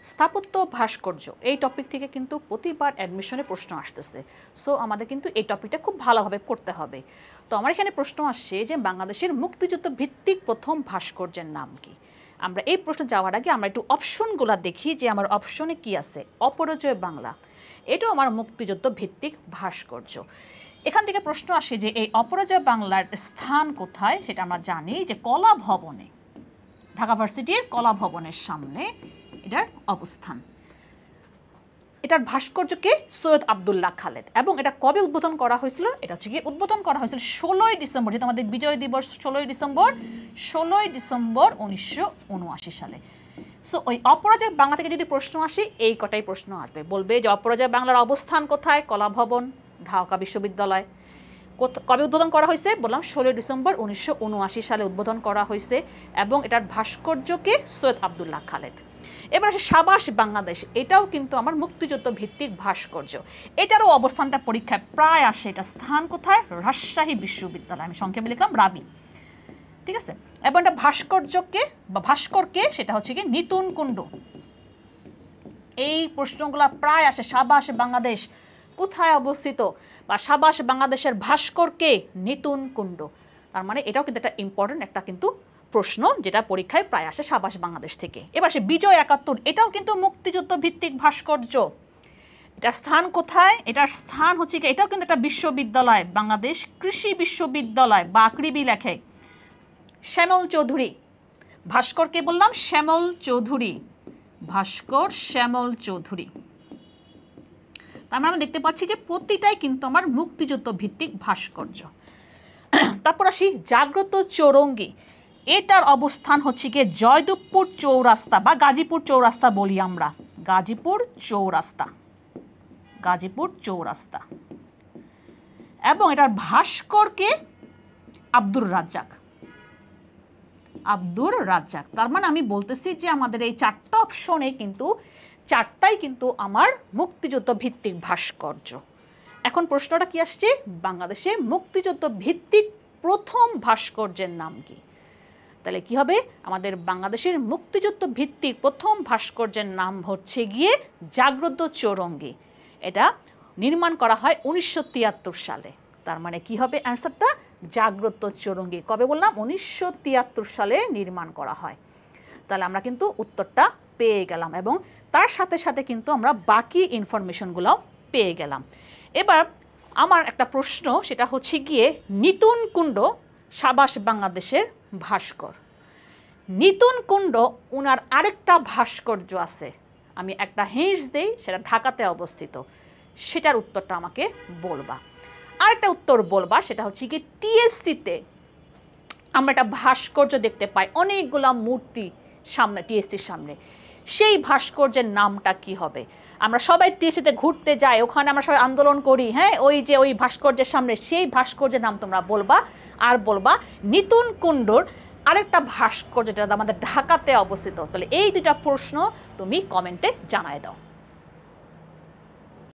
স্থাপত্য ভাস্কর্য এই টপিক থেকে কিন্তু প্রতিবার অ্যাডমিশনে প্রশ্ন আসতেছে। সো আমাদের কিন্তু এই টপিকটা খুব ভালোভাবে করতে হবে। তো আমার এখানে প্রশ্ন আসছে যে বাংলাদেশের মুক্তিযুদ্ধ ভিত্তিক প্রথম ভাস্কর্যের নাম কি? আমরা এই প্রশ্ন যাওয়ার আগে আমরা একটু অপশনগুলো দেখি যে আমার অপশনে কি আছে। অপরাজয় বাংলা, এটাও আমার মুক্তিযুদ্ধ ভিত্তিক ভাস্কর্য। এখান থেকে প্রশ্ন আসে যে এই অপরাজয় বাংলার স্থান কোথায়, সেটা আমরা জানি যে কলা ভবনে, ঢাকা ভার্সিটির কলা ভবনের সামনে এটার অবস্থান। এটার ভাস্কর্যকে সৈয়দ আবদুল্লাহ খালেদ, এবং এটা কবে উদ্বোধন করা হয়েছিল? এটা হচ্ছে কি উদ্বোধন করা হয়েছিল 16ই ডিসেম্বর, যেহেতু আমাদের বিজয় দিবস 16ই ডিসেম্বর 1979 সালে। সো ওই অপরাজয় বাংলা থেকে যদি প্রশ্ন আসে এই কটাই প্রশ্ন আসবে, বলবে যে অপরাজয় বাংলার অবস্থান কোথায়? কলা ভবন, ঢাকা বিশ্ববিদ্যালয়। কবে উদ্বোধন করা হয়েছে? বললাম 16 ডিসেম্বর 1979 সালে উদ্বোধন করা হয়েছে, এবং এটার ভাস্কর্যকে সৈয়দ আবদুল্লাহ খালেদ। এবার আসে সাবাস বাংলাদেশ, এটাও কিন্তু আমার মুক্তিযুদ্ধ ভিত্তিক ভাস্কর্য। এটারও অবস্থানটা পরীক্ষায় প্রায় আসে। এটা স্থান কোথায়? রাজশাহী বিশ্ববিদ্যালয়, আমি সংক্ষেপে লিখলাম রাবি। ঠিক আছে, এবং এটা ভাস্কর্যকে বা ভাস্করকে সেটা হচ্ছে কি নিতুন কুণ্ডু। এই প্রশ্নগুলো প্রায় আসে। সাবাস বাংলাদেশ কোথায় অবস্থিত, বা সাবাস বাংলাদেশের ভাস্করকে নিতুন কুণ্ড। তার মানে এটাও কিন্তু একটা ইম্পর্টেন্ট একটা কিন্তু প্রশ্ন, যেটা পরীক্ষায় প্রায় আসে সাবাস বাংলাদেশ থেকে। এবার সে বিজয় 71, এটাও কিন্তু মুক্তিযুদ্ধ ভিত্তিক ভাস্কর্য। এটার স্থান কোথায়? এটার স্থান হচ্ছে কি, এটাও কিন্তু একটা বিশ্ববিদ্যালয়, বাংলাদেশ কৃষি বিশ্ববিদ্যালয়, বা আকৃবি লেখে শ্যামল চৌধুরী। ভাস্করকে বললাম শ্যামল চৌধুরী, ভাস্কর শ্যামল চৌধুরী। আমরা দেখতে পাচ্ছি যে প্রতিটাই কিন্তু আমার মুক্তিযুদ্ধ ভিত্তিক ভাস্কর্য। তারপর আসি জাগ্রত চৌরঙ্গি, এটার অবস্থান হচ্ছে গিয়ে জয়দেবপুর চৌরাস্তা বা গাজীপুর চৌরাস্তা বলি আমরা, গাজীপুর চৌরাস্তা। এবং এটার ভাস্করকে আব্দুর রাজ্জাক। তার মানে আমি বলতেছি যে আমাদের এই চারটা অপশনে কিন্তু চারটাই কিন্তু আমার মুক্তিযুদ্ধ ভিত্তিক ভাস্কর্য। এখন প্রশ্নটা কি আসছে? বাংলাদেশে মুক্তিযুদ্ধ ভিত্তিক প্রথম ভাস্কর্যের নাম কি? তাহলে কি হবে? আমাদের বাংলাদেশের মুক্তিযুদ্ধ ভিত্তিক প্রথম ভাস্কর্যের নাম হচ্ছে গিয়ে জাগ্রত চৌরঙ্গি। এটা নির্মাণ করা হয় 1973 সালে। তার মানে কি হবে অ্যান্সারটা? জাগ্রত চৌরঙ্গি। কবে বললাম? 1973 সালে নির্মাণ করা হয়। তাহলে আমরা কিন্তু উত্তরটা পেয়ে গেলাম, এবং তার সাথে সাথে কিন্তু আমরা বাকি ইনফরমেশনগুলো পেয়ে গেলাম। এবার আমার একটা প্রশ্ন, সেটা হচ্ছে গিয়ে নিতুন কুণ্ড সাবাস বাংলাদেশের ভাস্কর। নিতুন কুণ্ড ওনার আরেকটা ভাস্কর্য আছে, আমি একটা হিন্টস দেই, সেটা ঢাকাতে অবস্থিত। সেটার উত্তরটা আমাকে বলবা। আরেকটা উত্তর বলবা, সেটা হচ্ছে কি টিএসসিতে আমরা একটা ভাস্কর্য দেখতে পাই, অনেকগুলা মূর্তি সামনে, টিএসসির সামনে। সেই ভাস্কর্যের নামটা কি হবে? আমরা সবাই টিএসসিতে ঘুরতে যাই, ওখানে আমরা সবাই আন্দোলন করি, হ্যাঁ, ওই ভাস্কর্যের সামনে, সেই ভাস্কর্যের নাম তোমরা বলবা। আর বলবা নিতুন কুণ্ডর আরেকটা ভাস্কর্য যেটা আমাদের ঢাকাতে অবস্থিত। তাহলে এই দুটা প্রশ্ন তুমি কমেন্টে জানায় দাও।